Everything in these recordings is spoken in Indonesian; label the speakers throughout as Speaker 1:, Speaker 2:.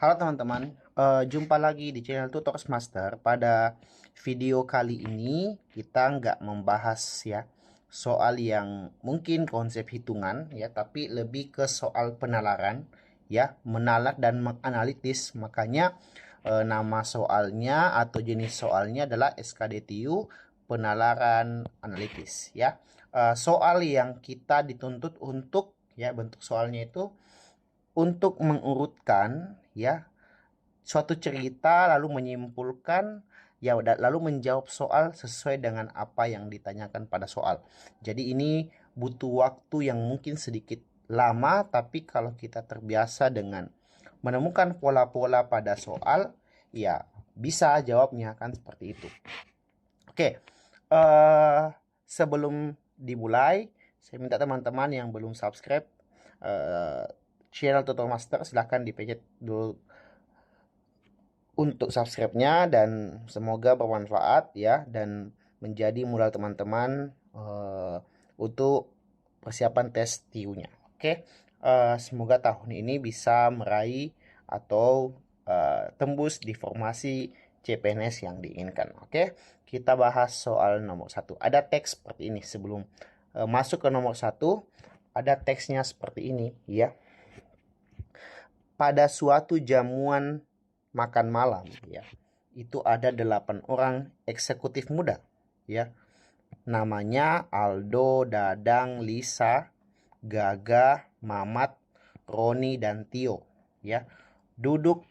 Speaker 1: Halo teman-teman, jumpa lagi di channel Tutors Master. Pada video kali ini kita nggak membahas ya soal yang mungkin konsep hitungan ya, tapi lebih ke soal penalaran ya, menalar dan menganalitis. Makanya nama soalnya atau jenis soalnya adalah SKDTU penalaran analitis ya. Soal yang kita dituntut untuk ya bentuk soalnya itu untuk mengurutkan ya suatu cerita lalu menyimpulkan ya lalu menjawab soal sesuai dengan apa yang ditanyakan pada soal. Jadi ini butuh waktu yang mungkin sedikit lama, tapi kalau kita terbiasa dengan menemukan pola-pola pada soal, ya bisa jawabnya kan seperti itu. Oke, sebelum dimulai, saya minta teman-teman yang belum subscribe eh, channel Tutor Master silahkan dipencet dulu untuk subscribe-nya, dan semoga bermanfaat ya dan menjadi modal teman-teman untuk persiapan tes TIU-nya. Oke, semoga tahun ini bisa meraih atau tembus di formasi CPNS yang diinginkan. Oke, kita bahas soal nomor satu. Ada teks seperti ini sebelum masuk ke nomor satu. Ada teksnya seperti ini ya. Pada suatu jamuan makan malam ya, itu ada 8 orang eksekutif muda ya. Namanya Aldo, Dadang, Lisa, Gaga, Mamat, Roni, dan Tio ya. Duduk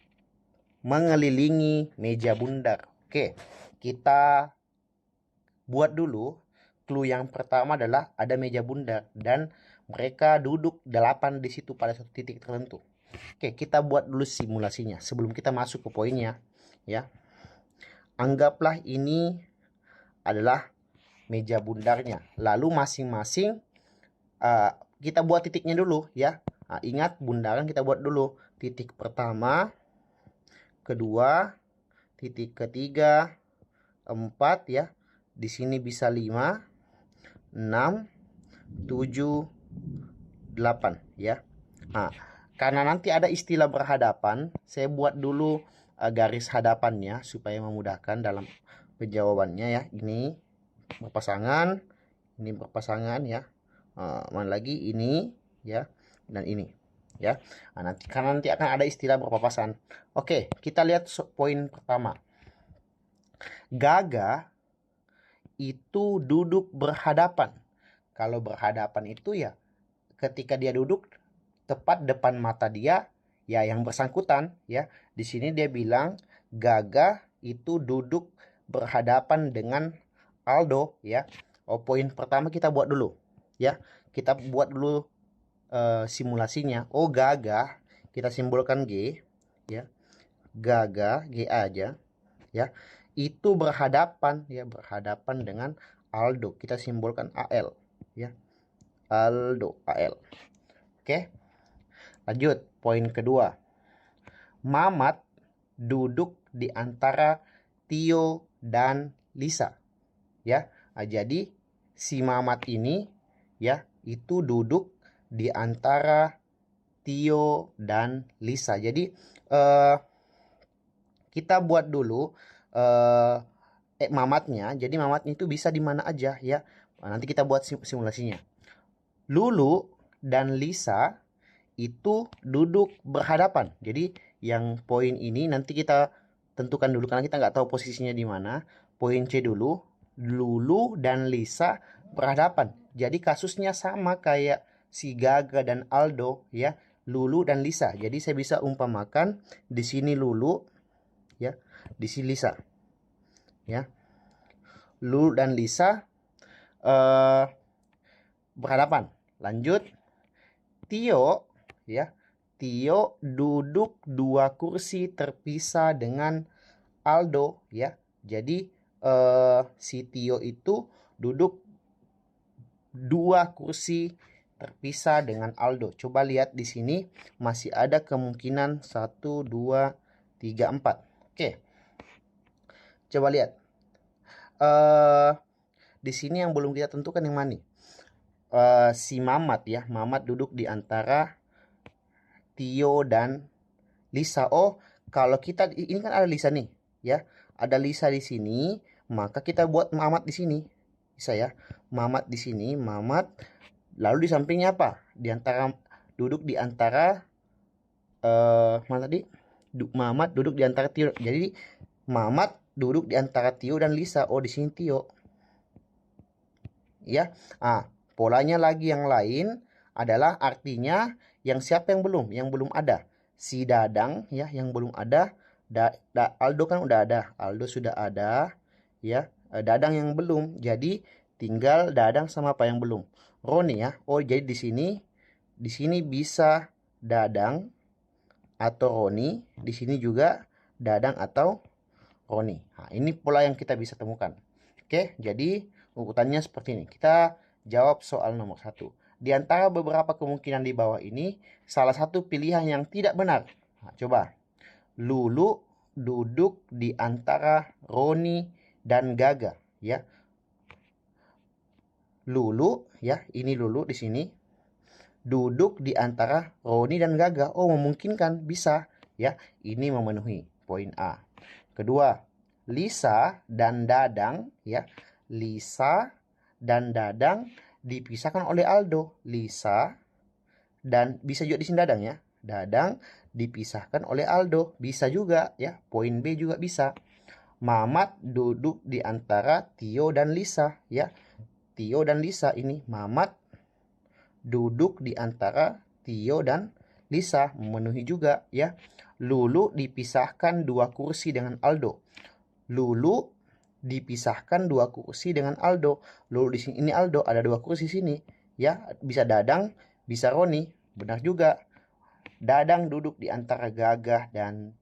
Speaker 1: mengelilingi meja bundar. Oke, kita buat dulu. Clue yang pertama adalah ada meja bundar dan mereka duduk 8 di situ pada satu titik tertentu. Oke, kita buat dulu simulasinya sebelum kita masuk ke poinnya ya. Anggaplah ini adalah meja bundarnya. Lalu masing-masing kita buat titiknya dulu ya. Nah, ingat bundaran kita buat dulu. Titik pertama, kedua, titik ketiga, 4 ya. Di sini bisa 5, 6, 7, 8 ya. Nah, karena nanti ada istilah berhadapan, saya buat dulu garis hadapannya supaya memudahkan dalam penjawabannya ya. Ini berpasangan ya. Mana lagi ini ya, dan ini ya. Nah, karena nanti akan ada istilah berpapasan. Oke, kita lihat poin pertama. Gaga itu duduk berhadapan. Kalau berhadapan itu ya ketika dia duduk tepat depan mata dia ya yang bersangkutan ya. Di sini dia bilang Gaga itu duduk berhadapan dengan Aldo ya. Oh, poin pertama kita buat dulu ya. Kita buat dulu simulasinya. Oh, Gaga kita simbolkan G ya. Gaga G aja ya. Itu berhadapan ya, berhadapan dengan Aldo. Kita simbolkan AL ya. Aldo AL. Oke. Lanjut, poin kedua. Mamat duduk di antara Tio dan Lisa. Ya, jadi si Mamat ini ya itu duduk di antara Tio dan Lisa. Jadi kita buat dulu Mamatnya. Jadi Mamatnya itu bisa di mana aja ya. Nanti kita buat simulasinya. Lulu dan Lisa itu duduk berhadapan. Jadi yang poin ini nanti kita tentukan dulu karena kita nggak tahu posisinya di mana. Poin C dulu, Lulu dan Lisa berhadapan. Jadi kasusnya sama kayak si Gaga dan Aldo ya, Lulu dan Lisa. Jadi saya bisa umpamakan di sini Lulu ya, di sini Lisa ya. Lulu dan Lisa berhadapan. Lanjut, Tio ya. Tio duduk 2 kursi terpisah dengan Aldo ya. Jadi si Tio itu duduk 2 kursi terpisah dengan Aldo. Coba lihat di sini masih ada kemungkinan 1, 2, 3, 4. Oke. Coba lihat. Di sini yang belum kita tentukan yang mana? Si Mamat ya. Mamat duduk di antara Tio dan Lisa. Oh, kalau kita ini kan ada Lisa nih, ya. Ada Lisa di sini, maka kita buat Mamat di sini. Bisa ya. Mamat di sini, Mamat. Lalu di sampingnya apa? Duduk di antara mana tadi? Mamat duduk di antara Tio. Jadi Mamat duduk di antara Tio dan Lisa. Oh, di sini Tio. Ya. Polanya lagi yang lain adalah artinya yang siapa yang belum? Yang belum ada. Si Dadang ya, yang belum ada. Aldo kan udah ada. Aldo sudah ada, ya. Dadang yang belum. Jadi tinggal Dadang sama apa yang belum? Roni ya. Oh, jadi di sini bisa Dadang atau Roni, di sini juga Dadang atau Roni. Ini pola yang kita bisa temukan. Oke, jadi urutannya seperti ini. Kita jawab soal nomor 1. Di antara beberapa kemungkinan di bawah ini, salah satu pilihan yang tidak benar. Coba. Lulu duduk di antara Roni dan Gaga, ya. Lulu, ya, ini Lulu di sini. Duduk di antara Roni dan Gaga. Oh, memungkinkan, bisa, ya. Ini memenuhi poin A. Kedua, Lisa dan Dadang, ya. Lisa dan Dadang dipisahkan oleh Aldo. Lisa dan bisa juga di sini Dadang ya. Dadang dipisahkan oleh Aldo. Bisa juga ya. Poin B juga bisa. Mamat duduk di antara Tio dan Lisa ya. Tio dan Lisa ini Mamat duduk di antara Tio dan Lisa, memenuhi juga ya. Lulu dipisahkan 2 kursi dengan Aldo. Lulu dipisahkan 2 kursi dengan Aldo. Lulu di sini ini Aldo, ada 2 kursi sini ya. Bisa Dadang, bisa Roni. Benar juga. Dadang duduk di antara Gagah dan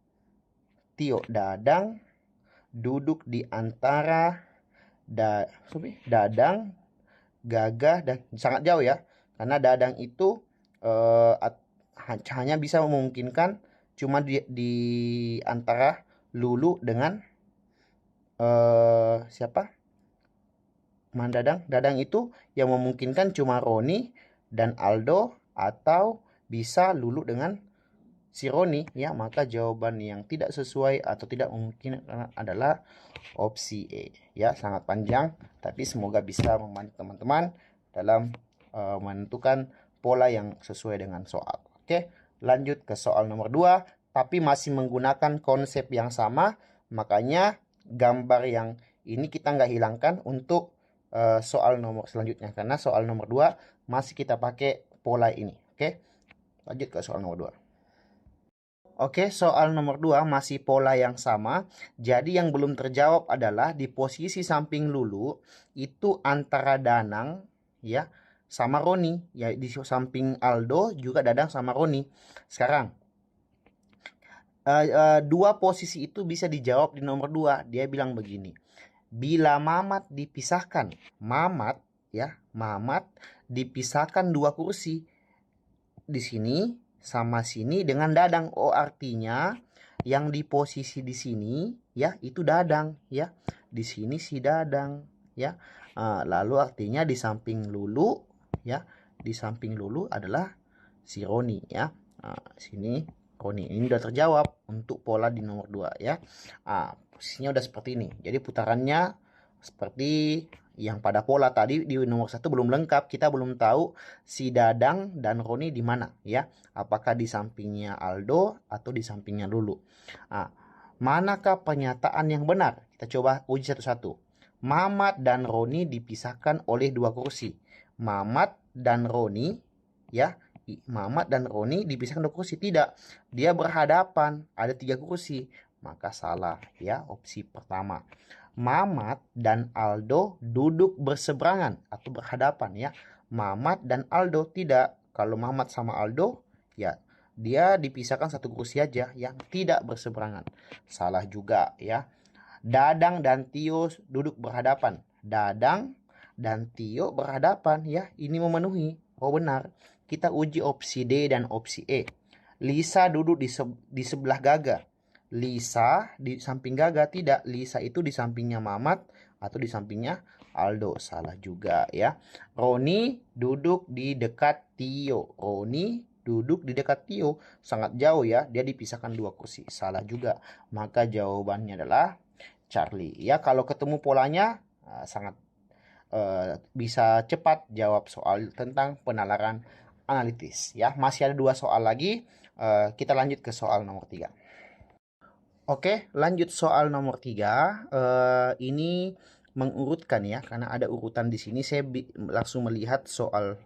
Speaker 1: Tio. Dadang duduk di antara Dadang, Gagah dan sangat jauh ya. Karena Dadang itu hanya bisa memungkinkan cuma di antara Lulu dengan siapa? Dadang. Dadang itu yang memungkinkan cuma Roni dan Aldo atau bisa Lulu dengan si Roni ya. Maka jawaban yang tidak sesuai atau tidak mungkin adalah opsi E ya. Sangat panjang tapi semoga bisa membantu teman-teman dalam menentukan pola yang sesuai dengan soal. Oke, lanjut ke soal nomor 2 tapi masih menggunakan konsep yang sama. Makanya gambar yang ini kita nggak hilangkan untuk soal nomor selanjutnya karena soal nomor 2 masih kita pakai pola ini. Oke, lanjut ke soal nomor 2. Oke, soal nomor 2 masih pola yang sama. Jadi yang belum terjawab adalah di posisi samping Lulu itu antara Danang ya sama Roni. Ya di samping Aldo juga Dadang sama Roni. Sekarang dua posisi itu bisa dijawab di nomor 2. Dia bilang begini. Bila Mamat dipisahkan, Mamat dipisahkan 2 kursi. Di sini sama sini dengan Dadang. Oh, artinya yang di posisi di sini ya itu Dadang ya. Di sini si Dadang ya. Lalu artinya di samping Lulu ya, di samping Lulu adalah si Roni ya. Sini Roni. Ini udah terjawab untuk pola di nomor 2 ya. Posisinya udah seperti ini. Jadi putarannya seperti yang pada pola tadi di nomor 1 belum lengkap. Kita belum tahu si Dadang dan Roni di mana ya. Apakah di sampingnya Aldo atau di sampingnya Lulu. Manakah pernyataan yang benar? Kita coba uji satu-satu. Mamat dan Roni dipisahkan oleh 2 kursi. Mamat dan Roni ya. Mamat dan Roni dipisahkan 2 kursi. Tidak. Dia berhadapan. Ada 3 kursi. Maka salah ya, opsi pertama. Mamat dan Aldo duduk berseberangan atau berhadapan ya. Mamat dan Aldo tidak. Kalau Mamat sama Aldo ya dia dipisahkan 1 kursi aja yang tidak berseberangan. Salah juga ya. Dadang dan Tio duduk berhadapan. Dadang dan Tio berhadapan ya. Ini memenuhi. Oh benar. Kita uji opsi D dan opsi E. Lisa duduk di sebelah Gaga. Lisa di samping Gaga tidak. Lisa itu di sampingnya Mamat atau di sampingnya Aldo. Salah juga ya. Roni duduk di dekat Tio. Roni duduk di dekat Tio. Sangat jauh ya, dia dipisahkan 2 kursi. Salah juga. Maka jawabannya adalah Charlie. Ya, kalau ketemu polanya sangat bisa cepat jawab soal tentang penalaran analitis. Ya, masih ada 2 soal lagi. Kita lanjut ke soal nomor 3. Oke, lanjut soal nomor 3. Ini mengurutkan ya, karena ada urutan di sini. Saya langsung melihat soal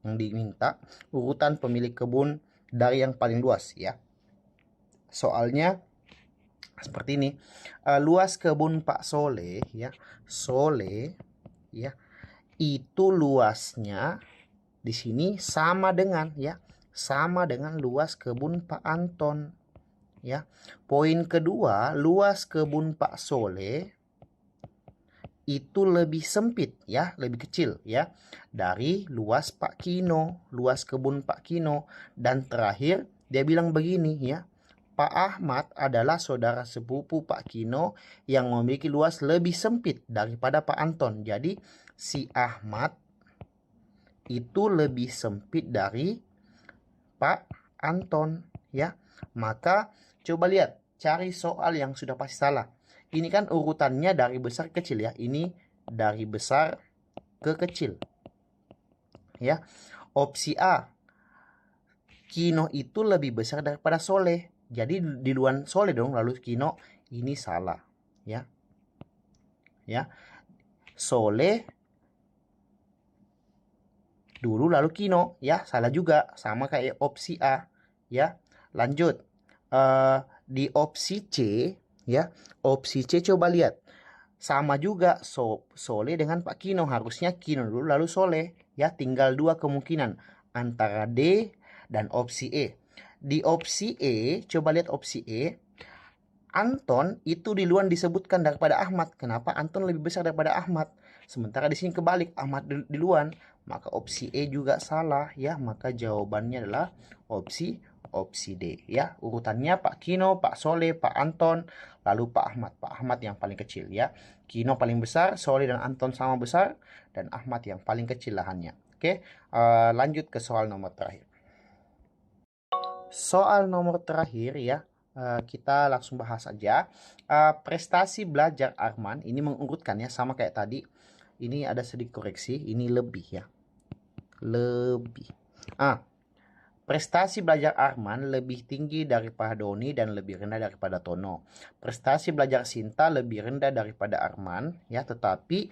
Speaker 1: yang diminta, urutan pemilik kebun dari yang paling luas ya. Soalnya seperti ini. Luas kebun Pak Soleh ya, Soleh ya, itu luasnya di sini sama dengan ya, sama dengan luas kebun Pak Anton. Ya. Poin kedua, luas kebun Pak Soleh itu lebih sempit ya, lebih kecil ya dari luas Pak Kino, luas kebun Pak Kino. Dan terakhir dia bilang begini ya, Pak Ahmad adalah saudara sepupu Pak Kino yang memiliki luas lebih sempit daripada Pak Anton. Jadi si Ahmad itu lebih sempit dari Pak Anton ya. Maka coba lihat, cari soal yang sudah pasti salah. Ini kan urutannya dari besar ke kecil ya. Ini dari besar ke kecil. Ya. Opsi A, Kino itu lebih besar daripada Soleh. Jadi di luar Soleh dong, lalu Kino. Ini salah, ya. Ya. Soleh dulu lalu Kino, ya, salah juga, sama kayak opsi A, ya. Lanjut. Di opsi C ya, opsi C coba lihat sama juga, Soleh dengan Pak Kino, harusnya Kino dulu lalu Soleh ya. Tinggal 2 kemungkinan antara D dan opsi E. Di opsi E coba lihat opsi E, Anton itu di luar disebutkan daripada Ahmad. Kenapa Anton lebih besar daripada Ahmad? Sementara di sini kebalik, Ahmad di luar. Maka opsi E juga salah ya. Maka jawabannya adalah opsi D ya. Urutannya Pak Kino, Pak Soleh, Pak Anton, lalu Pak Ahmad. Pak Ahmad yang paling kecil ya. Kino paling besar, Soleh dan Anton sama besar, dan Ahmad yang paling kecil lahannya. Oke, lanjut ke soal nomor terakhir. Soal nomor terakhir ya. Kita langsung bahas aja. Prestasi belajar Arman ini mengurutkan ya, sama kayak tadi. Ini ada sedikit koreksi, ini lebih ya. Lebih. Prestasi belajar Arman lebih tinggi daripada Doni dan lebih rendah daripada Tono. Prestasi belajar Sinta lebih rendah daripada Arman ya, tetapi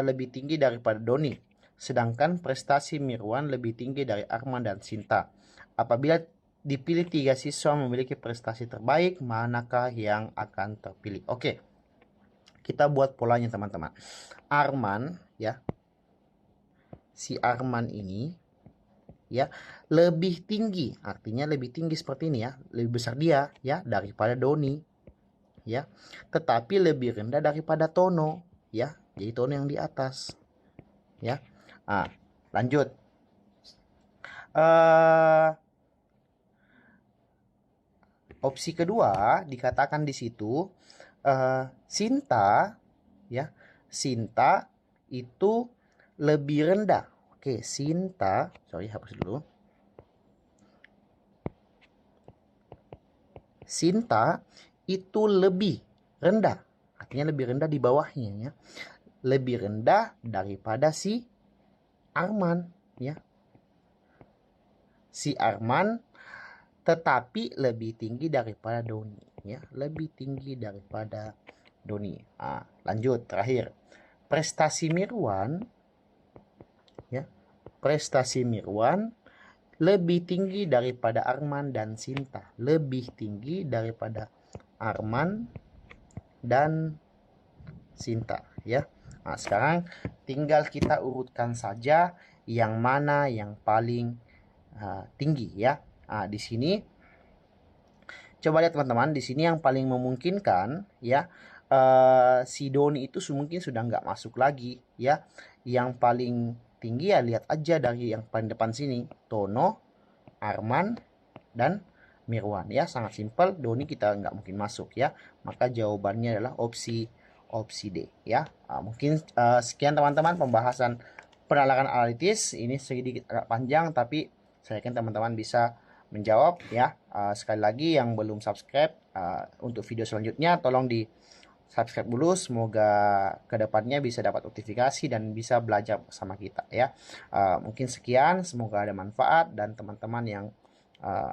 Speaker 1: lebih tinggi daripada Doni. Sedangkan prestasi Mirwan lebih tinggi dari Arman dan Sinta. Apabila dipilih 3 siswa memiliki prestasi terbaik, manakah yang akan terpilih? Oke, kita buat polanya teman-teman. Arman ya, si Arman ini ya lebih tinggi, artinya lebih tinggi seperti ini ya, lebih besar dia ya daripada Doni ya, tetapi lebih rendah daripada Tono ya, jadi Tono yang di atas ya. Lanjut. Opsi kedua dikatakan di situ Sinta ya, Sinta itu lebih rendah. Oke, Sinta, sorry hapus dulu. Sinta itu lebih rendah, artinya lebih rendah di bawahnya ya, lebih rendah daripada si Arman ya. Si Arman tetapi lebih tinggi daripada Doni ya, lebih tinggi daripada Doni. Lanjut terakhir, prestasi Mirwan ya, prestasi Mirwan lebih tinggi daripada Arman dan Sinta, lebih tinggi daripada Arman dan Sinta ya. Sekarang tinggal kita urutkan saja yang mana yang paling tinggi ya. Di sini coba lihat teman-teman, di sini yang paling memungkinkan ya, si Doni itu mungkin sudah nggak masuk lagi ya. Yang paling tinggi ya lihat aja dari yang paling depan sini, Tono, Arman, dan Mirwan ya. Sangat simpel, Doni kita nggak mungkin masuk ya. Maka jawabannya adalah opsi D ya. Mungkin sekian teman-teman pembahasan penalaran analitis. Ini sedikit agak panjang tapi Saya yakin teman-teman bisa menjawab ya. Sekali lagi yang belum subscribe, untuk video selanjutnya tolong di subscribe dulu. Semoga kedepannya bisa dapat notifikasi dan bisa belajar bersama kita ya. Mungkin sekian, semoga ada manfaat dan teman-teman yang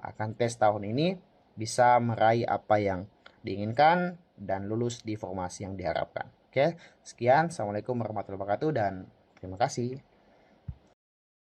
Speaker 1: akan tes tahun ini bisa meraih apa yang diinginkan dan lulus di formasi yang diharapkan. Oke, sekian. Assalamualaikum warahmatullahi wabarakatuh dan terima kasih.